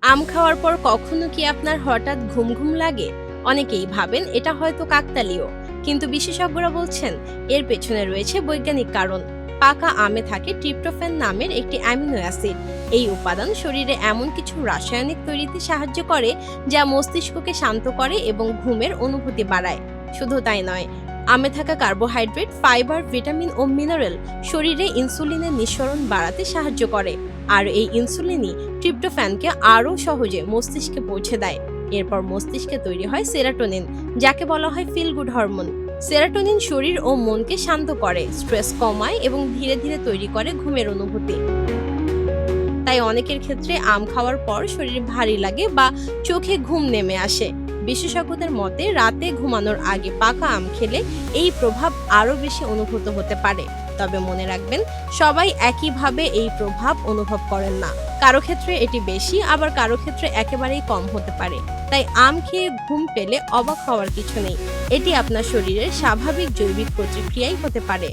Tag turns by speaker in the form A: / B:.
A: আম খাওয়ার পর কখনো কি আপনার হঠাৎ ঘুম ঘুম লাগে? অনেকেই ভাবেন এটা হয়তো কাকতালীয়, কিন্তু বিশেষজ্ঞরা বলছেন এর পেছনে রয়েছে বৈজ্ঞানিক কারণ। পাকা আমে থাকে ট্রিপ্টোফ্যান নামের একটি অ্যামিনো অ্যাসিড। এই উপাদান শরীরে এমন কিছু রাসায়নিক তৈরিতে সাহায্য করে যা মস্তিষ্ককে শান্ত করে এবং ঘুমের অনুভূতি বাড়ায়। শুধু তাই নয়, আমে থাকা কার্বোহাইড্রেট, ফাইবার, ভিটামিন ও মিনারেল শরীরে ইনসুলিনের নিঃসরণ বাড়াতে সাহায্য করে। আর এই ইনসুলিনই ট্রিপ্টোফ্যানকে আরও সহজে মস্তিষ্কে পৌঁছে দেয়। এরপর মস্তিষ্কে তৈরি হয় সেরাটোনিন, যাকে বলা হয় ফিল গুড হরমোন। সেরাটোনিন শরীর ও মনকে শান্ত করে, স্ট্রেস কমায় এবং ধীরে ধীরে তৈরি করে ঘুমের অনুভূতি। তাই অনেকের ক্ষেত্রে আম খাওয়ার পর শরীর ভারী লাগে বা চোখে ঘুম নেমে আসে। বিশেষজ্ঞদের মতে রাতে ঘুমানোর আগে পাকা আম খেলে এই প্রভাব আরও বেশি অনুভূত হতে পারে। তবে মনে রাখবেন, সবাই একইভাবে এই প্রভাব অনুভব করেন না। কারো ক্ষেত্রে এটি বেশি, আবার কারো ক্ষেত্রে একেবারেই কম হতে পারে। তাই আম খেয়ে ঘুম পেলে অবাক হওয়ার কিছু নেই। এটি আপনার শরীরের স্বাভাবিক জৈবিক প্রতিক্রিয়াই হতে পারে।